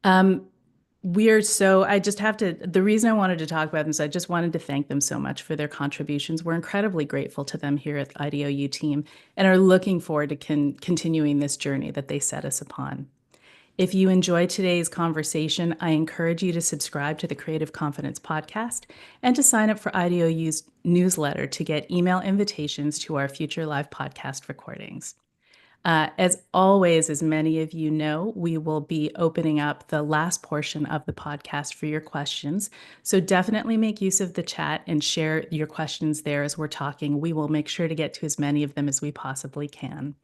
Um, I just have to, the reason I wanted to talk about them is I just wanted to thank them so much for their contributions. We're incredibly grateful to them here at the IDEO team and are looking forward to continuing this journey that they set us upon. If you enjoyed today's conversation, I encourage you to subscribe to the Creative Confidence podcast and to sign up for IDEO's newsletter to get email invitations to our future live podcast recordings. As always, as many of you know, we will be opening up the last portion of the podcast for your questions. So definitely make use of the chat and share your questions there as we're talking. We will make sure to get to as many of them as we possibly can.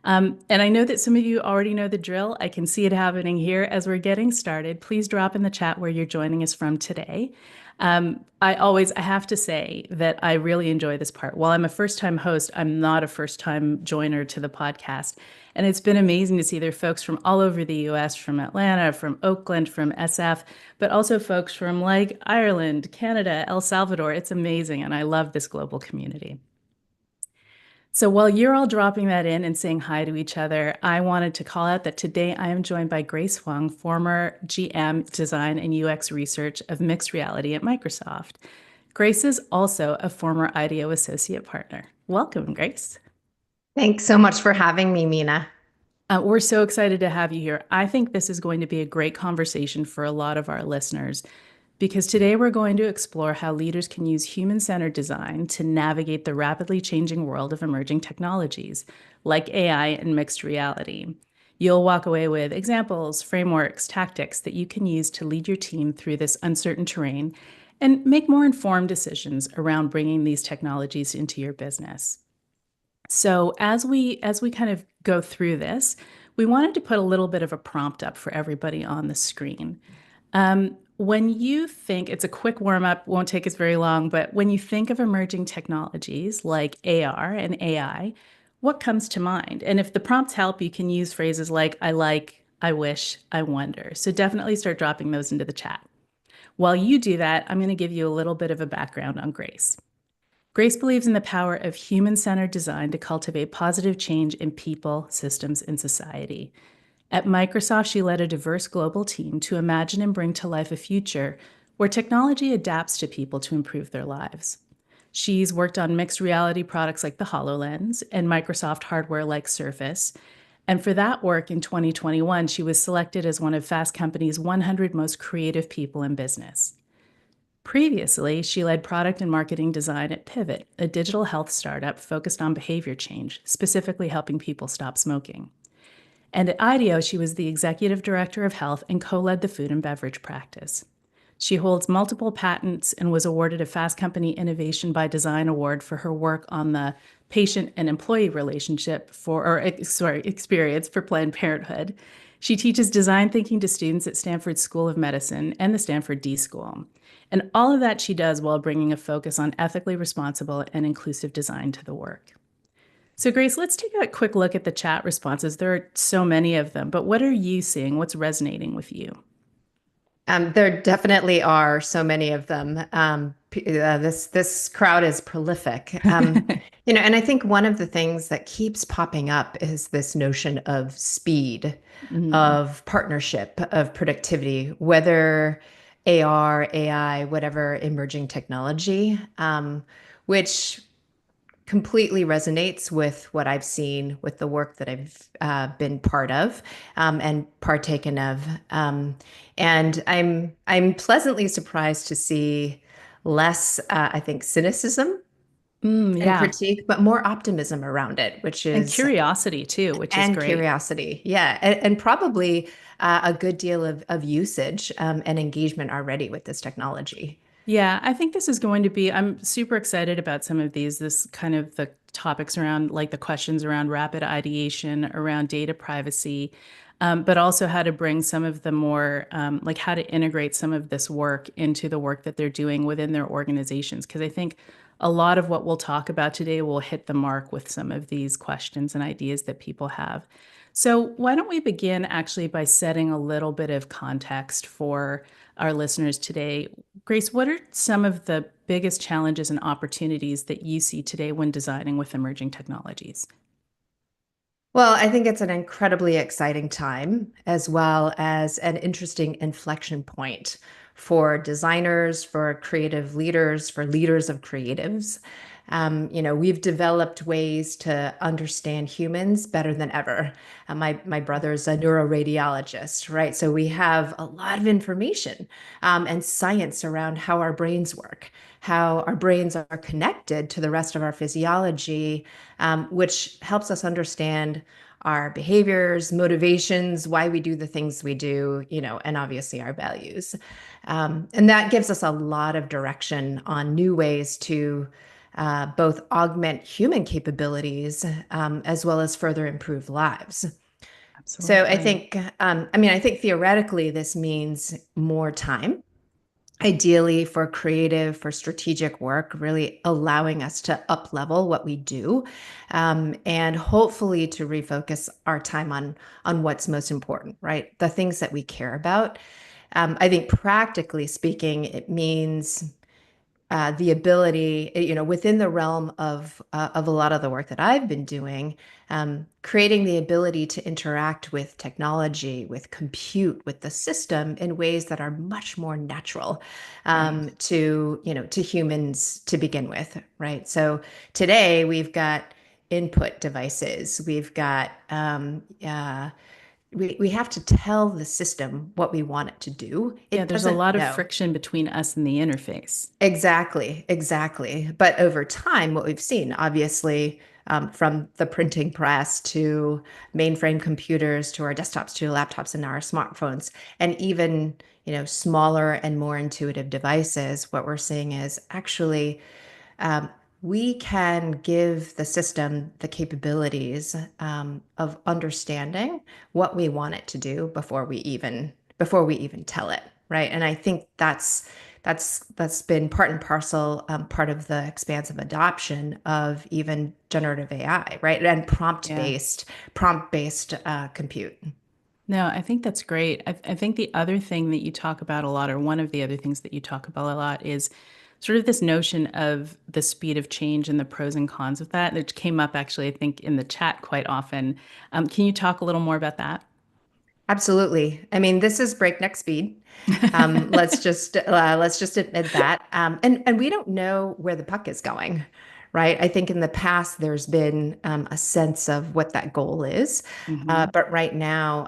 And I know that some of you already know the drill. I can see it happening here as we're getting started. Please drop in the chat where you're joining us from today. I have to say that I really enjoy this part. While I'm a first-time host, I'm not a first-time joiner to the podcast. And it's been amazing to see there are folks from all over the US, from Atlanta, from Oakland, from SF, but also folks from like Ireland, Canada, El Salvador. It's amazing. And I love this global community. So while you're all dropping that in and saying hi to each other, I wanted to call out that today I am joined by Grace Hwang, former GM Design and UX Research of Mixed Reality at Microsoft. Grace is also a former IDEO Associate Partner. Welcome, Grace. Thanks so much for having me, Mina. We're so excited to have you here. I think this is going to be a great conversation for a lot of our listeners because today we're going to explore how leaders can use human-centered design to navigate the rapidly changing world of emerging technologies like AI and mixed reality. You'll walk away with examples, frameworks, tactics that you can use to lead your team through this uncertain terrain and make more informed decisions around bringing these technologies into your business. So as we kind of go through this, we wanted to put a little bit of a prompt up for everybody on the screen. When you think, it's a quick warm up, won't take us very long, but when you think of emerging technologies like AR and AI, what comes to mind? And if the prompts help, you can use phrases like, I wish, I wonder. So definitely start dropping those into the chat. While you do that, I'm going to give you a little bit of a background on Grace. Grace believes in the power of human-centered design to cultivate positive change in people, systems, and society. At Microsoft, she led a diverse global team to imagine and bring to life a future where technology adapts to people to improve their lives. She's worked on mixed reality products like the HoloLens and Microsoft hardware like Surface. And for that work in 2021, she was selected as one of Fast Company's 100 most creative people in business. Previously, she led product and marketing design at Pivot, a digital health startup focused on behavior change, specifically helping people stop smoking. And at IDEO, she was the executive director of health and co-led the food and beverage practice. She holds multiple patents and was awarded a Fast Company Innovation by Design Award for her work on the patient and employee relationship experience for Planned Parenthood. She teaches design thinking to students at Stanford School of Medicine and the Stanford D School. And all of that she does while bringing a focus on ethically responsible and inclusive design to the work. So, Grace, let's take a quick look at the chat responses. There are so many of them, but what are you seeing? What's resonating with you? There definitely are so many of them. This crowd is prolific. And I think one of the things that keeps popping up is this notion of speed, Mm, of partnership, of productivity, whether AR, AI, whatever emerging technology, which completely resonates with what I've seen with the work that I've been part of and partaken of. And I'm pleasantly surprised to see less, I think, cynicism and yeah. critique, but more optimism around it, which And is curiosity too, which is and great. curiosity. Yeah, and probably a good deal of usage and engagement already with this technology. Yeah, I think this is going to be, I'm super excited about some of these, this kind of the topics around like the questions around rapid ideation, around data privacy, but also how to bring some of the more, like how to integrate some of this work into the work that they're doing within their organizations. Because I think a lot of what we'll talk about today will hit the mark with some of these questions and ideas that people have. So why don't we begin actually by setting a little bit of context for our listeners today. Grace, what are some of the biggest challenges and opportunities that you see today when designing with emerging technologies? Well, I think it's an incredibly exciting time, as well as an interesting inflection point for designers, for creative leaders, for leaders of creatives. We've developed ways to understand humans better than ever. My brother's a neuroradiologist, right? So we have a lot of information and science around how our brains work, how our brains are connected to the rest of our physiology, which helps us understand our behaviors, motivations, why we do the things we do, and obviously our values. And that gives us a lot of direction on new ways to both augment human capabilities as well as further improve lives. So I Absolutely. think, I think theoretically this means more time, ideally for creative, for strategic work, really allowing us to up level what we do, and hopefully to refocus our time on what's most important, right? The things that we care about. I think practically speaking, it means the ability, within the realm of a lot of the work that I've been doing, creating the ability to interact with technology, with compute, with the system in ways that are much more natural Right. to humans to begin with, right? So today we've got input devices, we've got we have to tell the system what we want it to do. Yeah, It there's a doesn't lot of know. friction between us and the interface. Exactly, exactly. But over time, what we've seen, obviously, from the printing press to mainframe computers to our desktops to laptops and our smartphones, and even, smaller and more intuitive devices, what we're seeing is actually um, we can give the system the capabilities of understanding what we want it to do before we even tell it, right? And I think that's been part and parcel, part of the expansive adoption of even generative AI, right? And Yeah. prompt based compute. No, I think that's great. I think the other thing that you talk about a lot, or one of the other things that you talk about a lot, is sort of this notion of the speed of change and the pros and cons of that, which came up actually, I think, in the chat quite often. Can you talk a little more about that? Absolutely. I mean, this is breakneck speed. Let's just admit that. And we don't know where the puck is going, right? I think in the past there's been a sense of what that goal is, Hmm. but right now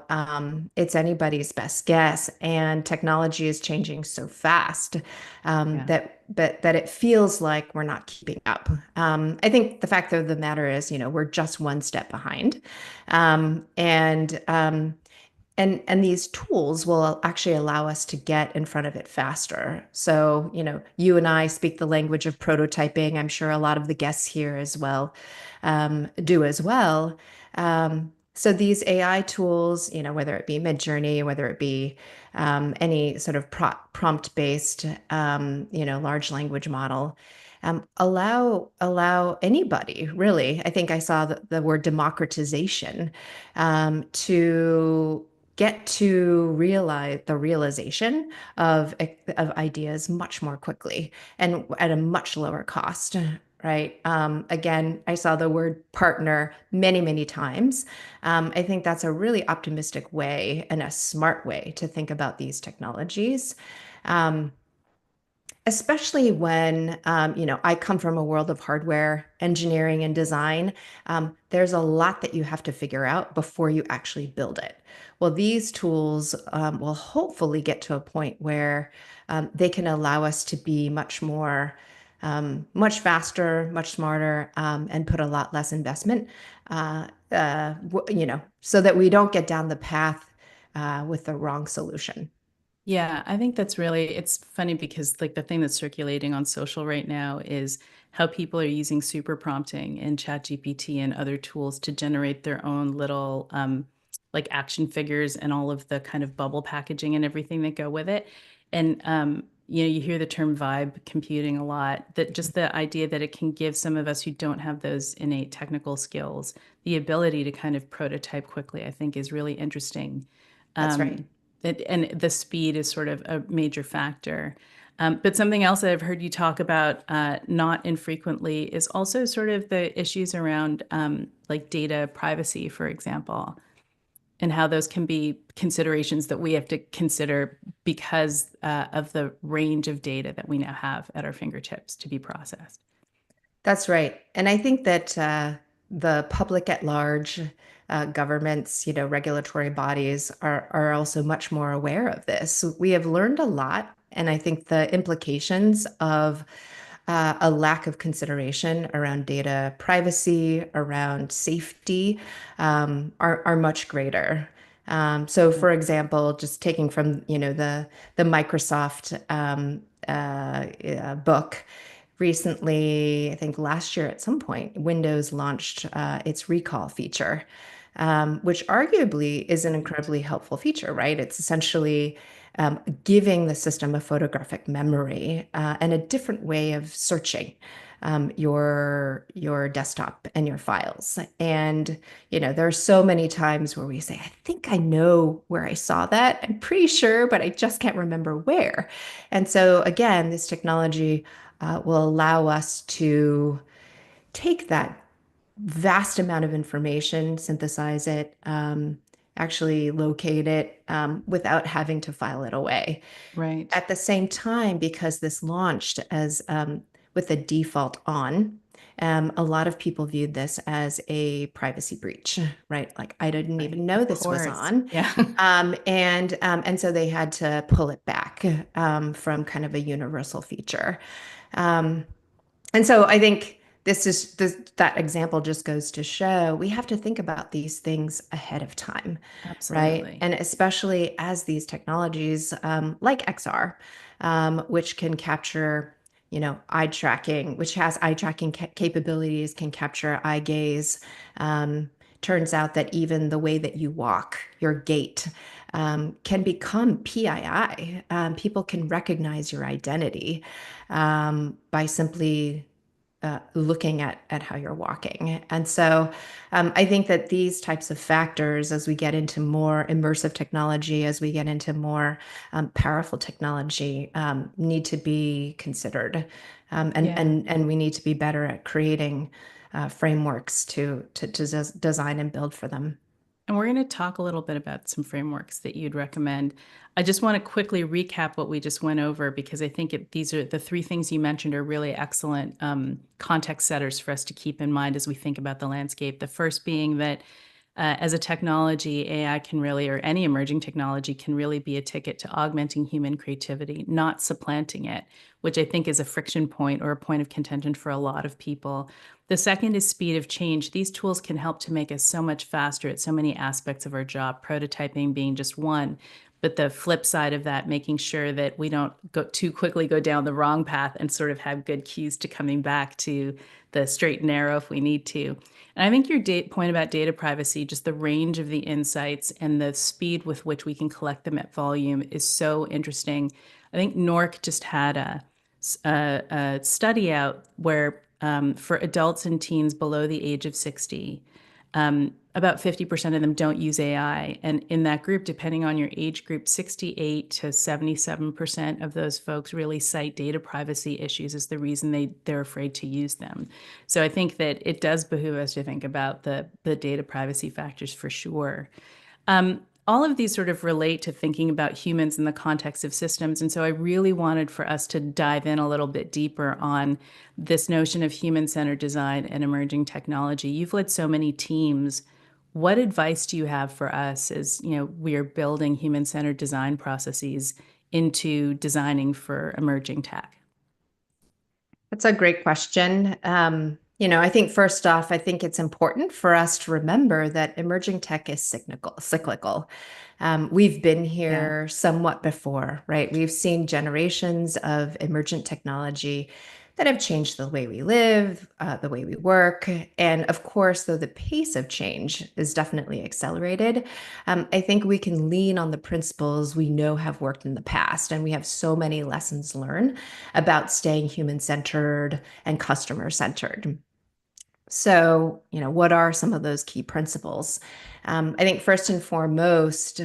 it's anybody's best guess, and technology is changing so fast Yeah. that it feels like we're not keeping up. I think the fact of the matter is, we're just one step behind, and these tools will actually allow us to get in front of it faster. So, you and I speak the language of prototyping. I'm sure a lot of the guests here as well do as well. So these AI tools, whether it be Midjourney, whether it be any sort of prompt-based, large language model, allow anybody really. I think I saw the word democratization to get to realize the realization of ideas much more quickly and at a much lower cost, right? Again, I saw the word partner many, many times. I think that's a really optimistic way and a smart way to think about these technologies. Um, Especially when I come from a world of hardware engineering and design. There's a lot that you have to figure out before you actually build it. Well, these tools will hopefully get to a point where they can allow us to be much faster, much smarter, and put a lot less investment, so that we don't get down the path with the wrong solution. Yeah, I think that's really, it's funny because like the thing that's circulating on social right now is how people are using super prompting and ChatGPT and other tools to generate their own little like action figures and all of the kind of bubble packaging and everything that go with it. And you hear the term vibe computing a lot, that just the idea that it can give some of us who don't have those innate technical skills the ability to kind of prototype quickly, I think is really interesting. That's right. And the speed is sort of a major factor. But something else that I've heard you talk about not infrequently is also sort of the issues around like data privacy, for example, and how those can be considerations that we have to consider because of the range of data that we now have at our fingertips to be processed. That's right. And I think that the public at large, governments, regulatory bodies are also much more aware of this. We have learned a lot, and I think the implications of a lack of consideration around data privacy, around safety, are much greater. So, Yeah. for example, just taking from the Microsoft book recently, I think last year at some point, Windows launched its recall feature, which arguably is an incredibly helpful feature, right? It's essentially giving the system a photographic memory and a different way of searching your desktop and your files. And there are so many times where we say, I think I know where I saw that. I'm pretty sure, but I just can't remember where. And so again, this technology will allow us to take that vast amount of information, synthesize it, actually locate it without having to file it away. Right. At the same time, because this launched as with the default on, a lot of people viewed this as a privacy breach, right? Like I didn't Right. even know Of this was course. on, Yeah. and so they had to pull it back from kind of a universal feature. Um, and so I think that example just goes to show we have to think about these things ahead of time, right? Absolutely. And especially as these technologies like XR, which can capture, eye tracking, which has eye tracking capabilities, can capture eye gaze. Um, Turns out that even the way that you walk, your gait, can become PII. People can recognize your identity by simply looking at how you're walking. And so I think that these types of factors, as we get into more immersive technology, as we get into more powerful technology, need to be considered. Yeah. And we need to be better at creating frameworks to design and build for them. And we're going to talk a little bit about some frameworks that you'd recommend. I just want to quickly recap what we just went over because I think these are the three things you mentioned are really excellent context setters for us to keep in mind as we think about the landscape. The first being that as a technology, AI can really, or any emerging technology can really be a ticket to augmenting human creativity, not supplanting it, which I think is a friction point or a point of contention for a lot of people. The second is speed of change. These tools can help to make us so much faster at so many aspects of our job, prototyping being just one. But the flip side of that, making sure that we don't go too quickly go down the wrong path and sort of have good cues to coming back to the straight and narrow if we need to. And I think your point about data privacy, just the range of the insights and the speed with which we can collect them at volume is so interesting. I think NORC just had a study out where for adults and teens below the age of 60, about 50% of them don't use AI. And in that group, depending on your age group, 68 to 77% of those folks really cite data privacy issues as the reason they're afraid to use them. So I think that it does behoove us to think about the data privacy factors for sure. All of these sort of relate to thinking about humans in the context of systems. And so I really wanted for us to dive in a little bit deeper on this notion of human-centered design and emerging technology. You've led so many teams. What advice do you have for us as, we are building human-centered design processes into designing for emerging tech? That's a great question. I think first off, I think it's important for us to remember that emerging tech is cyclical. We've been Yeah. here somewhat before, right? We've seen generations of emergent technology that have changed the way we live, the way we work. And of course, though the pace of change is definitely accelerated, I think we can lean on the principles we know have worked in the past. And we have so many lessons learned about staying human centered and customer centered. So, what are some of those key principles? I think first and foremost,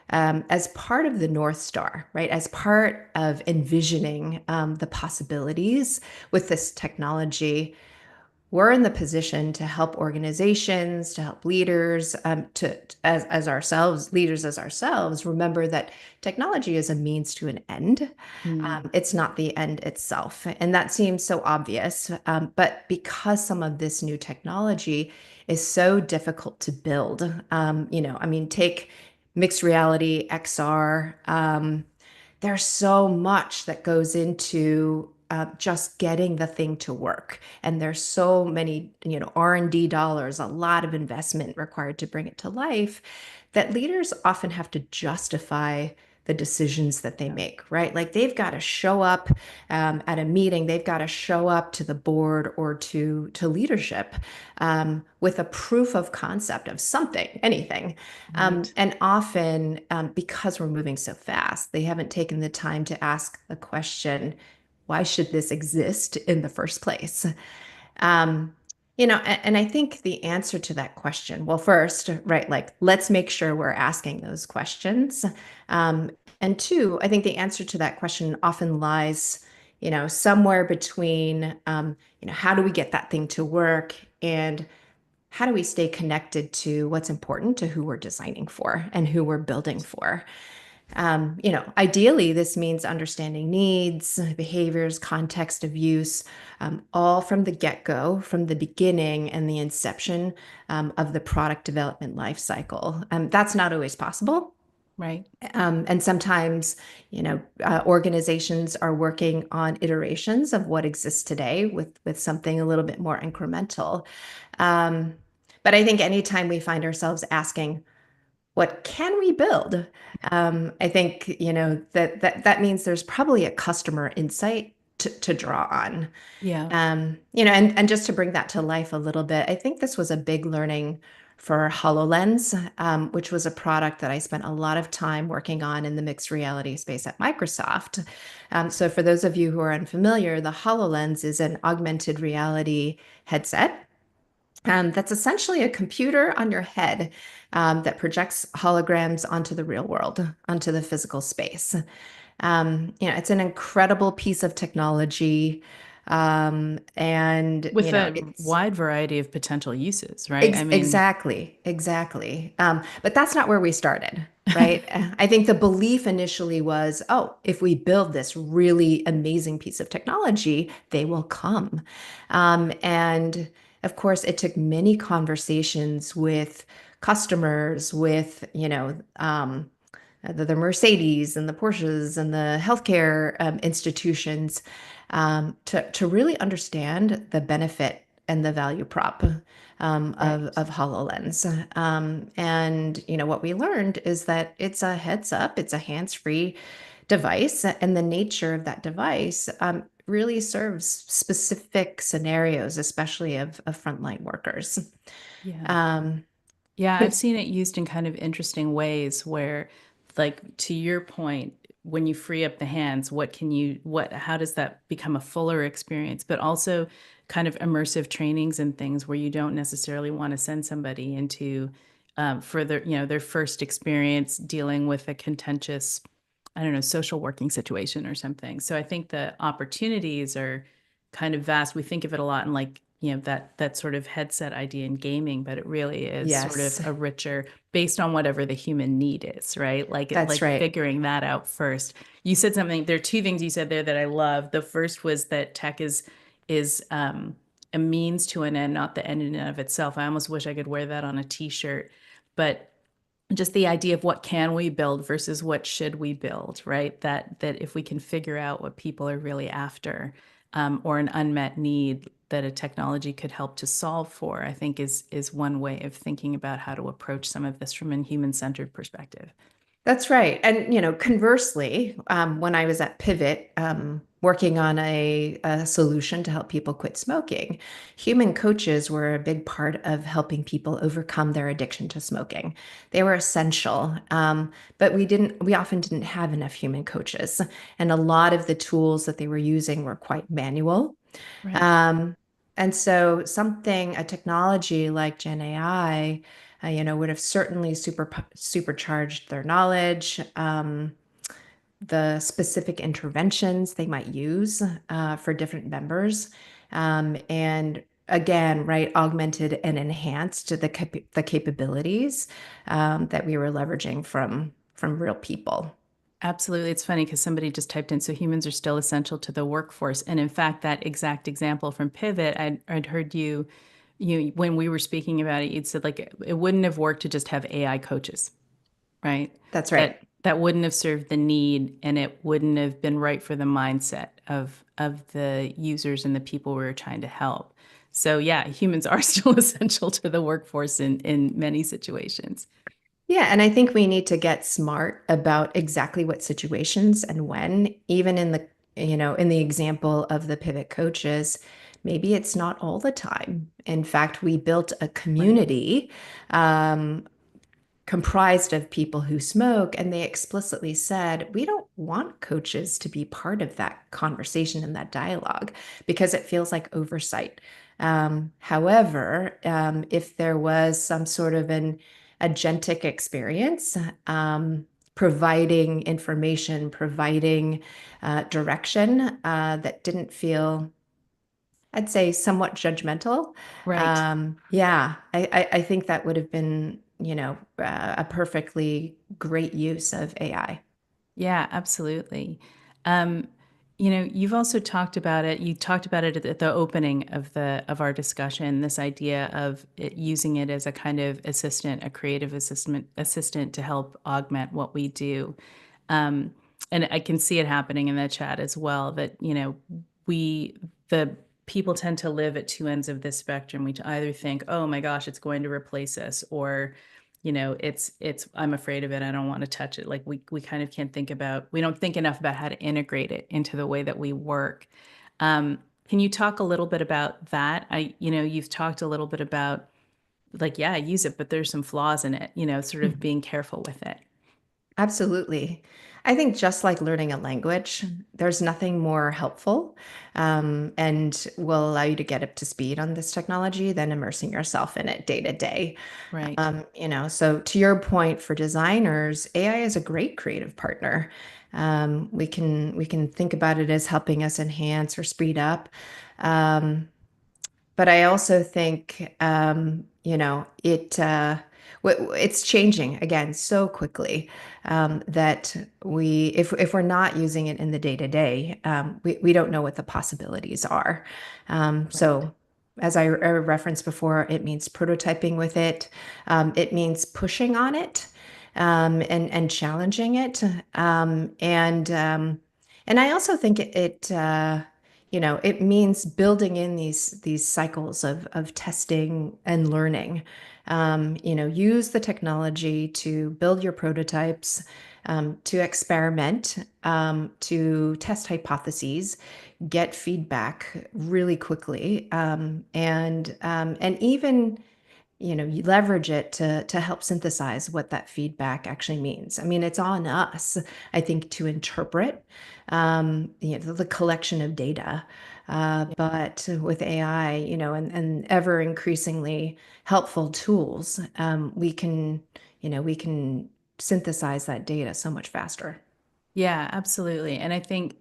as part of the North Star, right? As part of envisioning the possibilities with this technology, we're in the position to help organizations, to help leaders, as ourselves, leaders as ourselves, remember that technology is a means to an end. Mm, It's not the end itself. And that seems so obvious. But because some of this new technology is so difficult to build, I mean, take mixed reality, XR. There's so much that goes into just getting the thing to work, and there's so many R&D dollars, a lot of investment required to bring it to life, that leaders often have to justify the decisions that they yeah. make, right? Like they've got to show up at a meeting, they've got to show up to the board or to leadership with a proof of concept of something, anything. Right. And often, because we're moving so fast, they haven't taken the time to ask the question, why should this exist in the first place? Um, and I think the answer to that question, well, first, right, like let's make sure we're asking those questions. Um, and two, I think the answer to that question often lies, somewhere between, how do we get that thing to work and how do we stay connected to what's important to who we're designing for and who we're building for? Ideally, this means understanding needs, behaviors, context of use, all from the get-go, from the beginning and the inception of the product development life cycle. That's not always possible. Right. And sometimes, organizations are working on iterations of what exists today with something a little bit more incremental. Um, but I think anytime we find ourselves asking, what can we build? I think, that means there's probably a customer insight to draw on. Yeah. And just to bring that to life a little bit, I think this was a big learning for HoloLens, which was a product that I spent a lot of time working on in the mixed reality space at Microsoft. So for those of you who are unfamiliar, the HoloLens is an augmented reality headset. That's essentially a computer on your head that projects holograms onto the real world, onto the physical space. It's an incredible piece of technology. And, With a it's wide variety of potential uses, right? I mean, exactly, exactly. But that's not where we started, right? I think the belief initially was, oh, if we build this really amazing piece of technology, they will come. And of course, it took many conversations with customers, with, the Mercedes and the Porsches and the healthcare institutions to really understand the benefit and the value prop right. of HoloLens. And what we learned is that it's a heads up, it's a hands-free device, and the nature of that device really serves specific scenarios, especially of frontline workers. Yeah. Um, Yeah, I've seen it used in kind of interesting ways where, like, to your point, when you free up the hands, how does that become a fuller experience? But also kind of immersive trainings and things where you don't necessarily want to send somebody into further, their first experience dealing with a contentious, I don't know, social working situation or something. So I think the opportunities are kind of vast. We think of it a lot in like, that sort of headset idea in gaming, but it really is sort of yes, a richer based on whatever the human need is, right? that's Like right. figuring that out first. You said something, there are two things you said there that I love. The first was that tech is a means to an end, not the end in and of itself. I almost wish I could wear that on a t-shirt. But just the idea of what can we build versus what should we build, right? That if we can figure out what people are really after, or an unmet need that a technology could help to solve for, I think is one way of thinking about how to approach some of this from a human-centered perspective. That's right. And, conversely, when I was at Pivot, working on a solution to help people quit smoking, human coaches were a big part of helping people overcome their addiction to smoking. They were essential. But we often didn't have enough human coaches. And a lot of the tools that they were using were quite manual. Right. Um, and so a technology like Gen AI, would have certainly supercharged their knowledge, the specific interventions they might use for different members. And again, right, augmented and enhanced the capabilities that we were leveraging from real people. Absolutely. It's funny because somebody just typed in, so humans are still essential to the workforce. And in fact, that exact example from Pivot, I'd heard when we were speaking about it, you'd said like it wouldn't have worked to just have AI coaches, right? That's That right. that wouldn't have served the need and it wouldn't have been right for the mindset of the users and the people we were trying to help. So yeah, humans are still essential to the workforce in many situations. Yeah, and I think we need to get smart about exactly what situations and when, even in the example of the pivot coaches, maybe it's not all the time. In fact, we built a Right. community um, comprised of people who smoke, and they explicitly said, we don't want coaches to be part of that conversation and that dialogue because it feels like oversight. However, if there was some sort of an agentic experience, providing information, providing direction that didn't feel, I'd say, somewhat judgmental. Right. Yeah, I think that would have been, a perfectly great use of AI. Yeah, absolutely. Um, you've also talked about it. You talked about it at the opening of our discussion, this idea of using it as a kind of assistant, a creative assistant to help augment what we do. Um, and I can see it happening in the chat as well that, the people tend to live at two ends of this spectrum. We either think, oh my gosh, it's going to replace us, or I'm afraid of it. I don't want to touch it. Like we kind of can't think about, we don't think enough about how to integrate it into the way that we work. Can you talk a little bit about that? You've talked a little bit about like, yeah, I use it, but there's some flaws in it, sort of Mhm. being careful with it. Absolutely. I think just like learning a language, there's nothing more helpful and will allow you to get up to speed on this technology than immersing yourself in it day to day. Right. So to your point, for designers, AI is a great creative partner. We can think about it as helping us enhance or speed up. Um, but I also think, it's changing again so quickly that if we're not using it in the day to day, we don't know what the possibilities are. Right. So, as I referenced before, it means prototyping with it. It means pushing on it and challenging it. And I also think it means building in these cycles of testing and learning. Use the technology to build your prototypes, to experiment, to test hypotheses, get feedback really quickly, and even you leverage it to help synthesize what that feedback actually means. I mean, it's on us, I think, to interpret the collection of data. But with AI, and ever increasingly helpful tools, we can synthesize that data so much faster. Yeah, absolutely. And I think,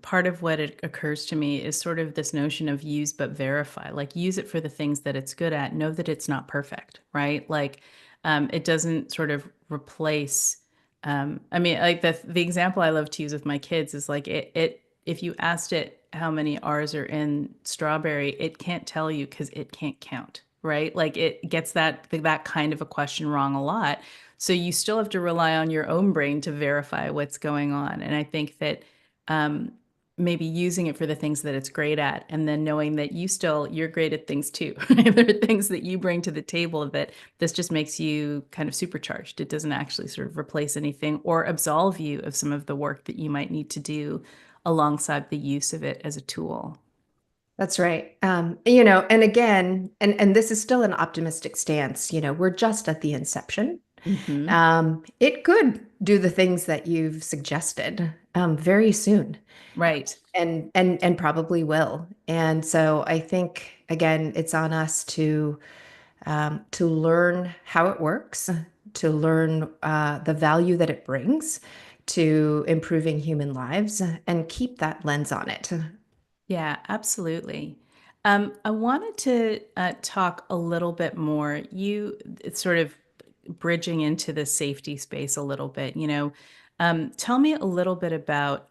part of what it occurs to me is sort of this notion of use but verify. Like use it for the things that it's good at. Know that it's not perfect, right? Like it doesn't sort of replace. I mean, like the example I love to use with my kids is like it if you asked it how many R's are in strawberry, it can't tell you because it can't count, right? Like it gets that kind of a question wrong a lot. So you still have to rely on your own brain to verify what's going on. And I think that um, maybe using it for the things that it's great at, and then knowing that you're great at things too. There are things that you bring to the table that this just makes you kind of supercharged. It doesn't actually sort of replace anything or absolve you of some of the work that you might need to do alongside the use of it as a tool. That's right. And again, and this is still an optimistic stance. We're just at the inception. Hmm. It could do the things that you've suggested very soon, Right. and probably will. And so I think again, it's on us to to learn how it works, to learn the value that it brings to improving human lives, and keep that lens on it. Yeah, absolutely. I wanted to talk a little bit more. It's sort of bridging into the safety space a little bit. Tell me a little bit about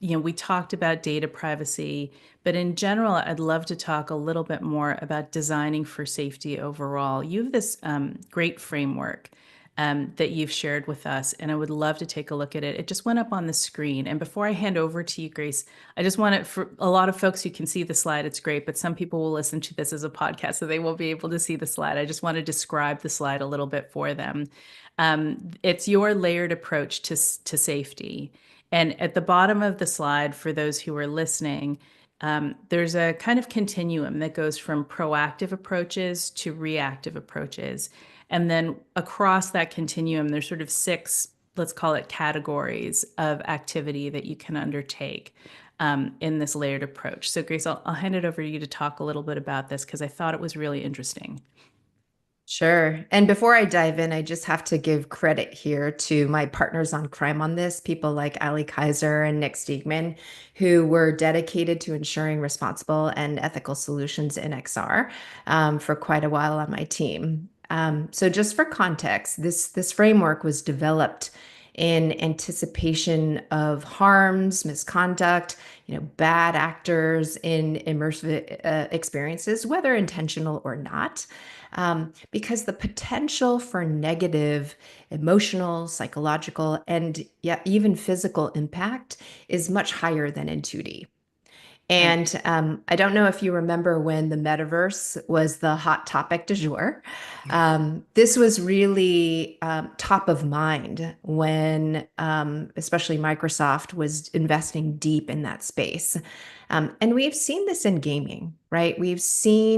we talked about data privacy, but in general, I'd love to talk a little bit more about designing for safety overall. You have this great framework that you've shared with us, and I would love to take a look at it. It just went up on the screen. And before I hand over to you, Grace, I just want it for a lot of folks who can see the slide, it's great, but some people will listen to this as a podcast, so they won't be able to see the slide. I just want to describe the slide a little bit for them. It's your layered approach to safety. And at the bottom of the slide, for those who are listening, there's a kind of continuum that goes from proactive approaches to reactive approaches. And then across that continuum, there's sort of six, let's call it categories of activity that you can undertake in this layered approach. So, Grace, I'll hand it over to you to talk a little bit about this because I thought it was really interesting. Sure. And before I dive in, I just have to give credit here to my partners on crime on this, people like Ali Kaiser and Nick Stiegman, who were dedicated to ensuring responsible and ethical solutions in XR for quite a while on my team. So just for context, this framework was developed in anticipation of harms, misconduct, bad actors in immersive experiences, whether intentional or not, because the potential for negative emotional, psychological, and yeah, even physical impact is much higher than in 2D. Right. And I don't know if you remember when the metaverse was the hot topic du jour. This was really top of mind when, especially Microsoft was investing deep in that space. And we've seen this in gaming, right? We saw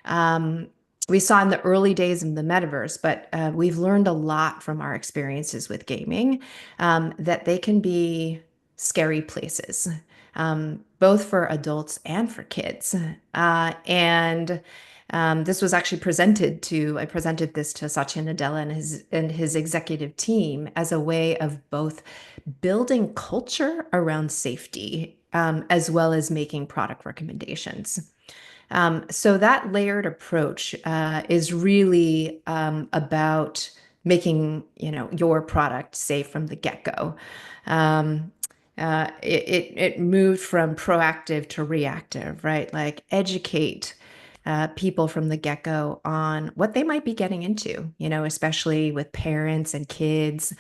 in the early days of the metaverse, but we've learned a lot from our experiences with gaming that they can be scary places, both for adults and for kids. And this was actually I presented this to Satya Nadella and his executive team as a way of both building culture around safety, as well as making product recommendations. So that layered approach is really about making your product safe from the get-go. Um, it moved from proactive to reactive, right? Like educate people from the get-go on what they might be getting into, especially with parents and kids.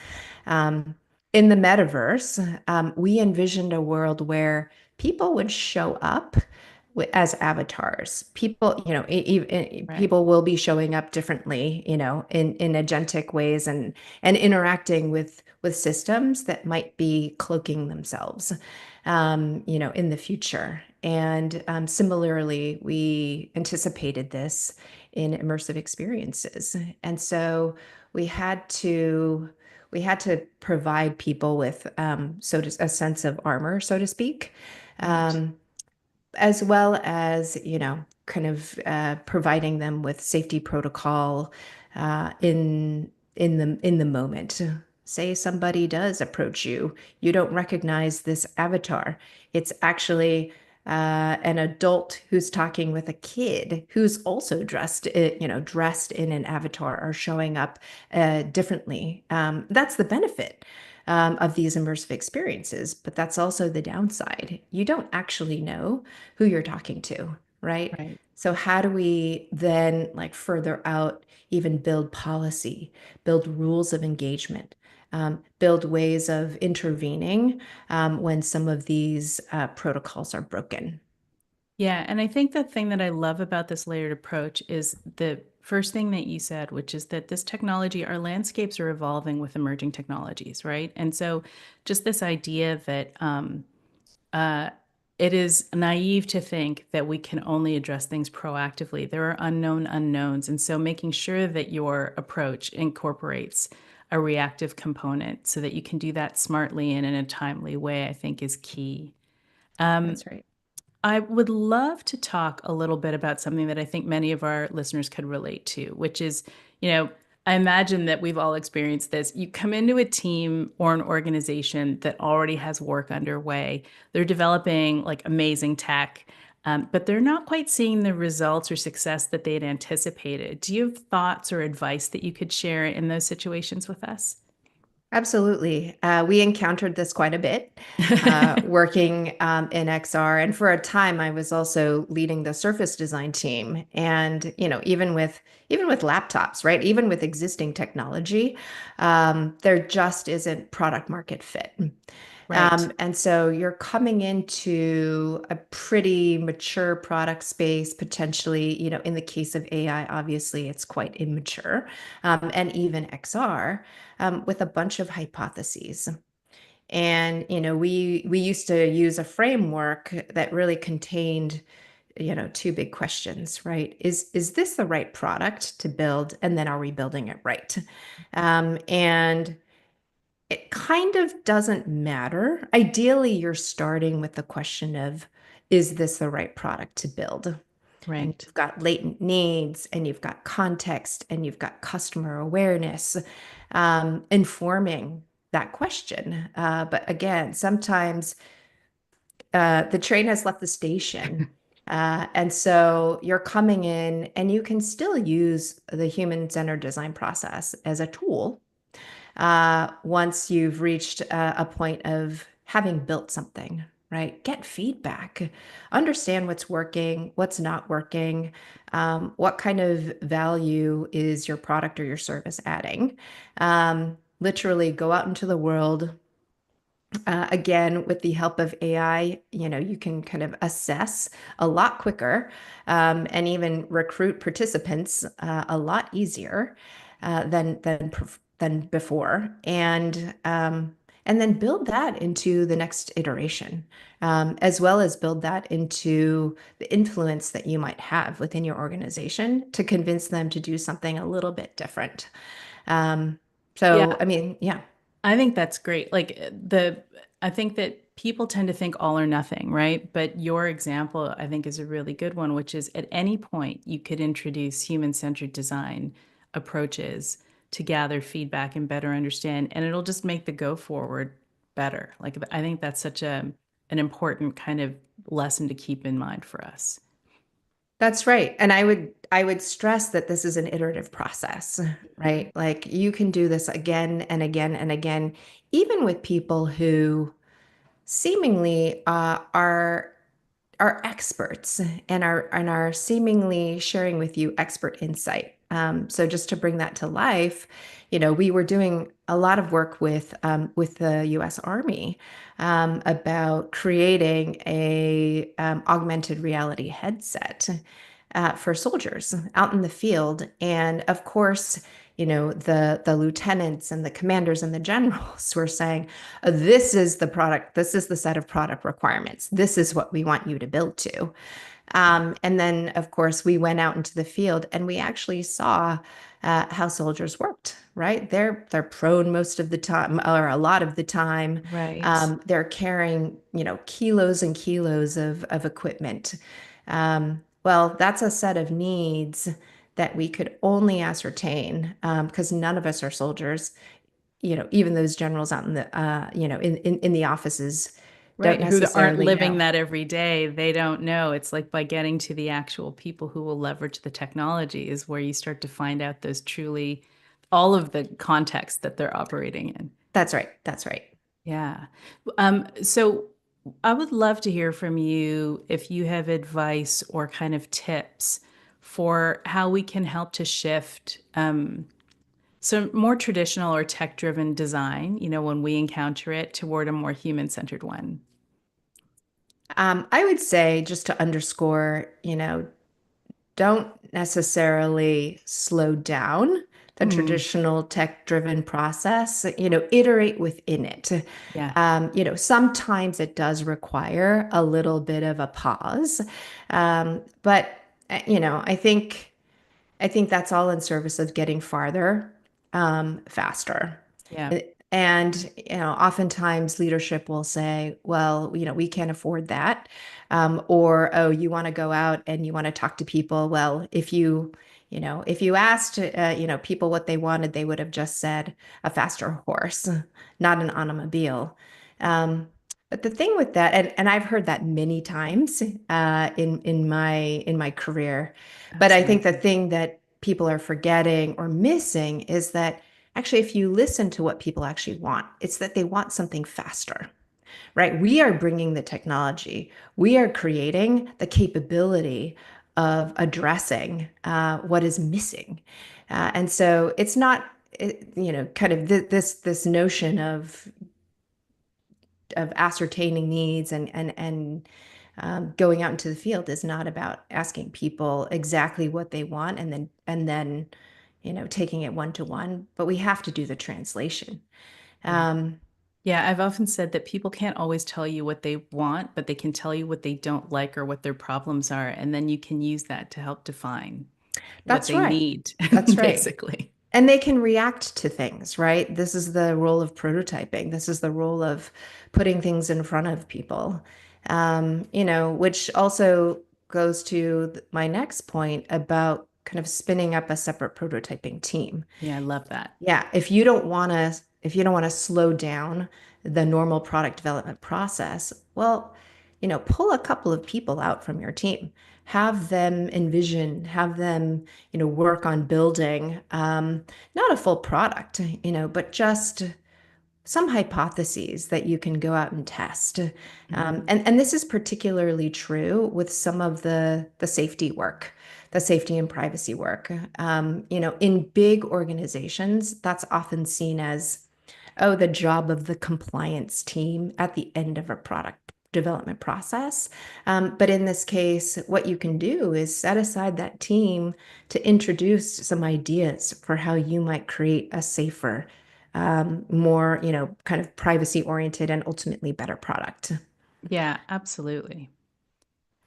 Um, in the metaverse, we envisioned a world where people would show up as avatars. People, Right. people will be showing up differently, in agentic ways and interacting with systems that might be cloaking themselves, in the future. And similarly, we anticipated this in immersive experiences, and so we had to we had to provide people with a sense of armor, so to speak. Right. Um, as well as, kind of providing them with safety protocol in the moment. Say somebody does approach you, you don't recognize this avatar. It's actually an adult who's talking with a kid who's also dressed in an avatar or showing up differently. That's the benefit of these immersive experiences, but that's also the downside. You don't actually know who you're talking to, right? Right. So how do we then like further out even build policy, build rules of engagement, build ways of intervening when some of these protocols are broken? Yeah, and I think the thing that I love about this layered approach is the first thing that you said, which is that this technology, our landscapes are evolving with emerging technologies, right? And so just this idea that uh, it is naive to think that we can only address things proactively. There are unknown unknowns. And so making sure that your approach incorporates a reactive component so that you can do that smartly and in a timely way, I think is key. Um, That's right. I would love to talk a little bit about something that I think many of our listeners could relate to, which is, you know, I imagine that we've all experienced this. You come into a team or an organization that already has work underway. They're developing like amazing tech, but they're not quite seeing the results or success that they'd anticipated. Do you have thoughts or advice that you could share in those situations with us? Absolutely. We encountered this quite a bit working in XR. And for a time, I was also leading the surface design team. And, even with laptops, right? Even with existing technology, there just isn't product market fit. Right, And so you're coming into a pretty mature product space, potentially, in the case of AI, obviously it's quite immature, and even XR, with a bunch of hypotheses. And, we used to use a framework that really contained, two big questions, right? Is this the right product to build? And then are we building it right? And it kind of doesn't matter. Ideally, you're starting with the question of, is this the right product to build? And right. you've got latent needs, and you've got context, and you've got customer awareness informing that question. But again, sometimes the train has left the station. And so you're coming in, and you can still use the human-centered design process as a tool once you've reached a point of having built something, right? Get feedback, understand what's working, what's not working, what kind of value is your product or your service adding. Literally go out into the world. Again, with the help of AI, you can kind of assess a lot quicker, and even recruit participants a lot easier than before, and then build that into the next iteration, as well as build that into the influence that you might have within your organization to convince them to do something a little bit different. Um, Yeah, so, I mean, yeah. I think that's great. I think that people tend to think all or nothing, right? But your example, I think, is a really good one, which is at any point you could introduce human-centered design approaches to gather feedback and better understand, and it'll just make the go forward better. Like I think that's such an important kind of lesson to keep in mind for us. That's right. And I would stress that this is an iterative process, right? Like you can do this again and again and again, even with people who seemingly are experts and are seemingly sharing with you expert insight. So just to bring that to life, we were doing a lot of work with the U.S. Army about creating a augmented reality headset for soldiers out in the field, and of course, the lieutenants and the commanders and the generals were saying, this is the product, this is the set of product requirements, this is what we want you to build to. And then, of course, we went out into the field and we actually saw how soldiers worked, right? They're prone most of the time, or a lot of the time. Right. They're carrying, kilos and kilos of equipment. Well, that's a set of needs that we could only ascertain because none of us are soldiers. Even those generals out in the, in the offices don't Right, who aren't necessarily living know. that every day, they don't know. It's like by getting to the actual people who will leverage the technology is where you start to find out those truly all of the context that they're operating in. That's right. That's right. Yeah. So I would love to hear from you if you have advice or kind of tips for how we can help to shift some more traditional or tech-driven design, when we encounter it, toward a more human-centered one. I would say, just to underscore, don't necessarily slow down the Mm, traditional tech-driven process, iterate within it. yeah. Sometimes it does require a little bit of a pause. But I think that's all in service of getting farther, faster. Yeah. And, oftentimes leadership will say, well, we can't afford that. Or, oh, you want to go out and you want to talk to people. Well, if you asked, people what they wanted, they would have just said a faster horse, not an automobile. Um, but the thing with that, and I've heard that many times in my career, but I think the Absolutely. thing that people are forgetting or missing is that actually, if you listen to what people actually want, it's that they want something faster, right? We are bringing the technology, we are creating the capability of addressing what is missing. And so it's not, kind of this notion of ascertaining needs and going out into the field is not about asking people exactly what they want and then taking it one to one, but we have to do the translation. Yeah. Um, Yeah, I've often said that people can't always tell you what they want, but they can tell you what they don't like or what their problems are. And then you can use that to help define what that's they right. need, That's right. basically. And they can react to things, right? This is the role of prototyping. This is the role of putting things in front of people. Which also goes to my next point about kind of spinning up a separate prototyping team. Yeah, I love that. Yeah, if you don't want to slow down the normal product development process, well, pull a couple of people out from your team. Have them envision, have them, work on building not a full product, but just some hypotheses that you can go out and test. Mhm. And this is particularly true with some of the safety work, the safety and privacy work. In big organizations, that's often seen as, oh, the job of the compliance team at the end of a product development process. But in this case, what you can do is set aside that team to introduce some ideas for how you might create a safer, more, kind of privacy oriented and ultimately better product. Yeah, absolutely.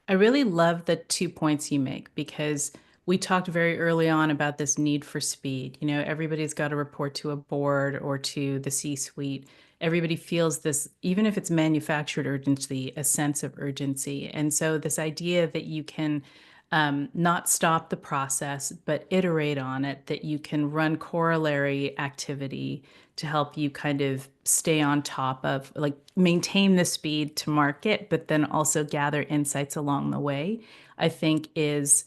I really love the 2 points you make because we talked very early on about this need for speed. Everybody's got to report to a board or to the C-suite. Everybody feels this, even if it's manufactured urgency, a sense of urgency. And so, this idea that you can not stop the process, but iterate on it, that you can run corollary activity to help you kind of stay on top of, like, maintain the speed to market, but then also gather insights along the way, I think is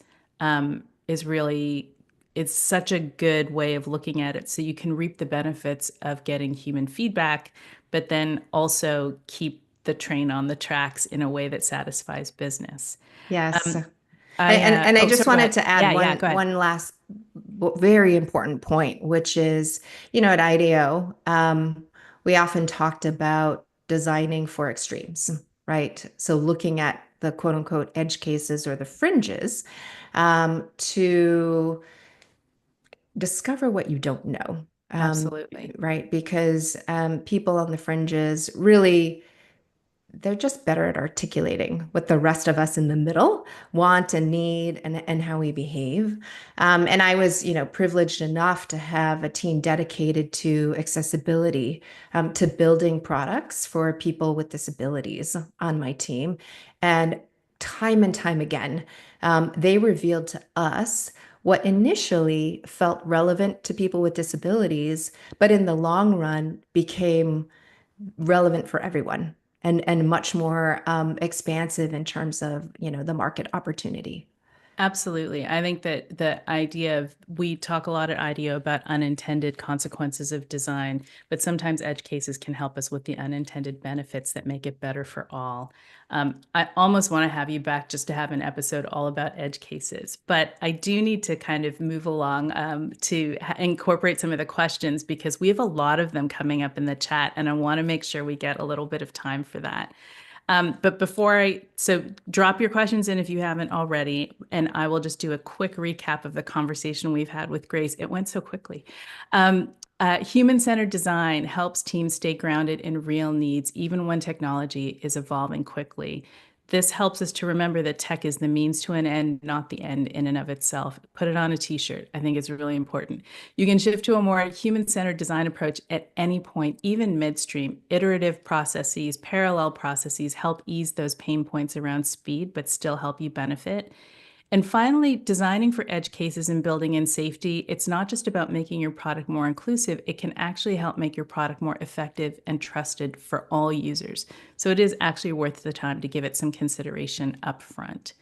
really, it's such a good way of looking at it. So you can reap the benefits of getting human feedback, but then also keep the train on the tracks in a way that satisfies business. Yes. And I Oh, just sorry, go wanted ahead. to add Yeah, yeah, one go ahead. one last very important point, which is, at IDEO, we often talked about designing for extremes, right? So looking at the quote unquote edge cases or the fringes, to discover what you don't know, Absolutely. right? Because people on the fringes really, they're just better at articulating what the rest of us in the middle want and need and how we behave. And I was, privileged enough to have a team dedicated to accessibility, to building products for people with disabilities on my team. And time again, they revealed to us what initially felt relevant to people with disabilities, but in the long run became relevant for everyone and much more expansive in terms of the market opportunity. Absolutely. I think that the idea of, we talk a lot at IDEO about unintended consequences of design, but sometimes edge cases can help us with the unintended benefits that make it better for all. I almost want to have you back just to have an episode all about edge cases, but I do need to kind of move along to incorporate some of the questions because we have a lot of them coming up in the chat, and I want to make sure we get a little bit of time for that. But so drop your questions in if you haven't already, and I will just do a quick recap of the conversation we've had with Grace. It went so quickly. Human-centered design helps teams stay grounded in real needs, even when technology is evolving quickly. This helps us to remember that tech is the means to an end, not the end in and of itself. Put it on a t-shirt. I think it's really important. You can shift to a more human-centered design approach at any point, even midstream. Iterative processes, parallel processes help ease those pain points around speed, but still help you benefit. And finally, designing for edge cases and building in safety, it's not just about making your product more inclusive, it can actually help make your product more effective and trusted for all users. So it is actually worth the time to give it some consideration up front.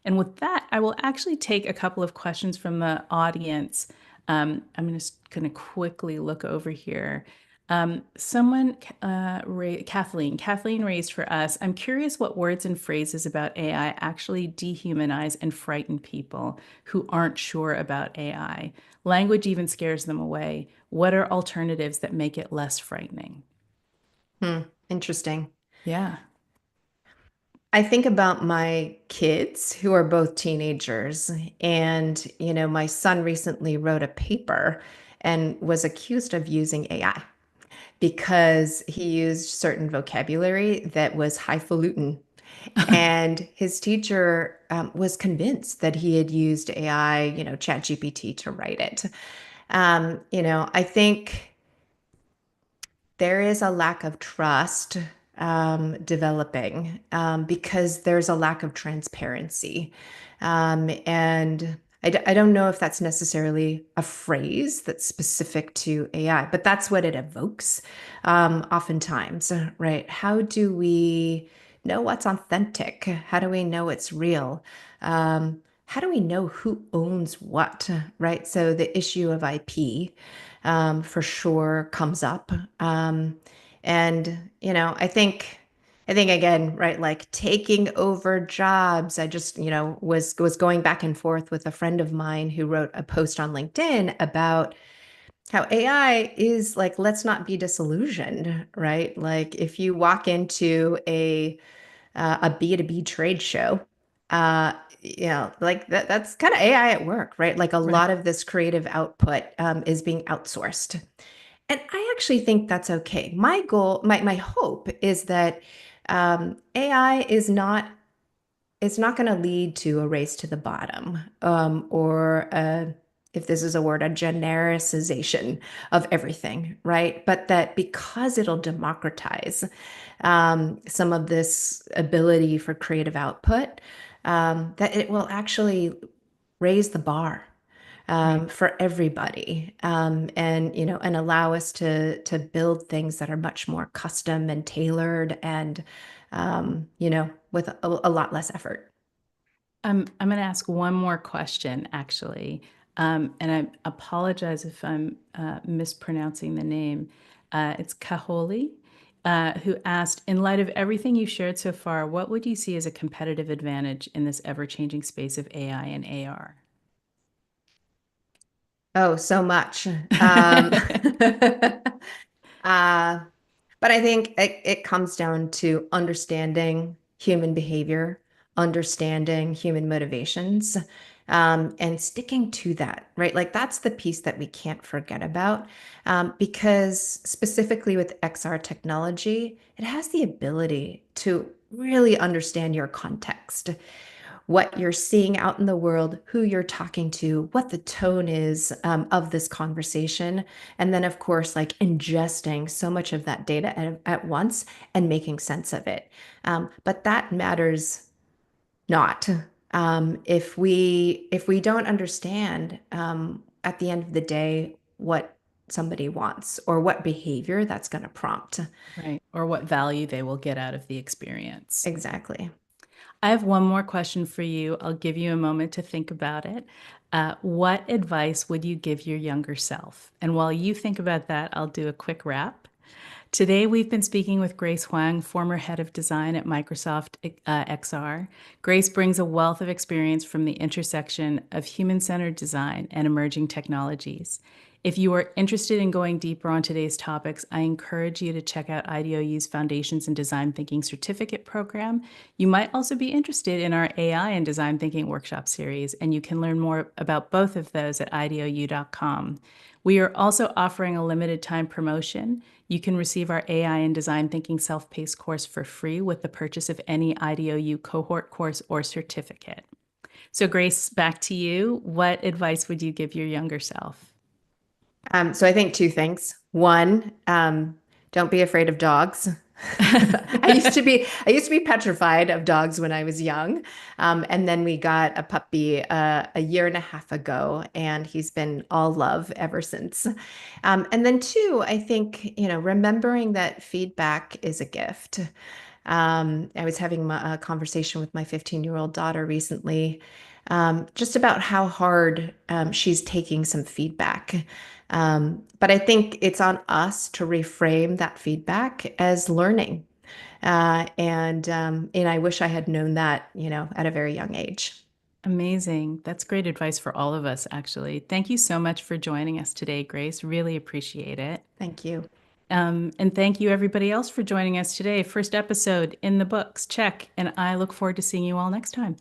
And with that, I will actually take a couple of questions from the audience. I'm just going to quickly look over here. Kathleen raised for us. I'm curious what words and phrases about AI actually dehumanize and frighten people who aren't sure about AI. Language even scares them away. What are alternatives that make it less frightening? Interesting. Yeah. I think about my kids who are both teenagers. And, my son recently wrote a paper and was accused of using AI because he used certain vocabulary that was highfalutin. And his teacher was convinced that he had used AI, ChatGPT to write it. I think there is a lack of trust developing because there's a lack of transparency. And I don't know if that's necessarily a phrase that's specific to AI, but that's what it evokes oftentimes, right? How do we know what's authentic? How do we know it's real? How do we know who owns what, right? So the issue of IP for sure comes up. And I think again, right, like taking over jobs. I just, was going back and forth with a friend of mine who wrote a post on LinkedIn about how AI is like, let's not be disillusioned, right? Like if you walk into a B2B trade show, like that's kind of AI at work, right? Like a Right. lot of this creative output is being outsourced. And I actually think that's okay. My goal, my hope is that AI is not it's not going to lead to a race to the bottom or if this is a word, a genericization of everything, right? But that because it'll democratize some of this ability for creative output, that it will actually raise the bar Right. for everybody, and allow us to build things that are much more custom and tailored and with a lot less effort. I'm going to ask one more question, actually. And I apologize if I'm mispronouncing the name. It's Kaholi, who asked, in light of everything you shared so far, what would you see as a competitive advantage in this ever-changing space of AI and AR? Oh, so much. Uh, but I think it comes down to understanding human behavior, understanding human motivations, and sticking to that, right? Like that's the piece that we can't forget about, because specifically with XR technology, it has the ability to really understand your context, what you're seeing out in the world, who you're talking to, what the tone is of this conversation. And then, of course, like ingesting so much of that data at once and making sense of it. But that matters not. If we don't understand at the end of the day what somebody wants or what behavior that's going to prompt. Right. Or what value they will get out of the experience. Exactly. I have one more question for you. I'll give you a moment to think about it. What advice would you give your younger self? And while you think about that, I'll do a quick wrap. Today, we've been speaking with Grace Hwang, former head of design at Microsoft XR. Grace brings a wealth of experience from the intersection of human centered design and emerging technologies. If you are interested in going deeper on today's topics, I encourage you to check out IDEOU's Foundations in Design Thinking certificate program. You might also be interested in our AI and Design Thinking workshop series, and you can learn more about both of those at IDEOU.com. We are also offering a limited time promotion. You can receive our AI and Design Thinking self-paced course for free with the purchase of any IDEOU cohort course or certificate. So, Grace, back to you. What advice would you give your younger self? So I think two things. One, don't be afraid of dogs. I used to be petrified of dogs when I was young. And then we got a puppy a year and a half ago, and he's been all love ever since. And then two, I think, remembering that feedback is a gift. I was having a conversation with my 15-year-old daughter recently, just about how hard she's taking some feedback. But I think it's on us to reframe that feedback as learning. And I wish I had known that, at a very young age. Amazing. That's great advice for all of us, actually. Thank you so much for joining us today, Grace. Really appreciate it. Thank you. And thank you, everybody else, for joining us today. First episode in the books. Check. And I look forward to seeing you all next time.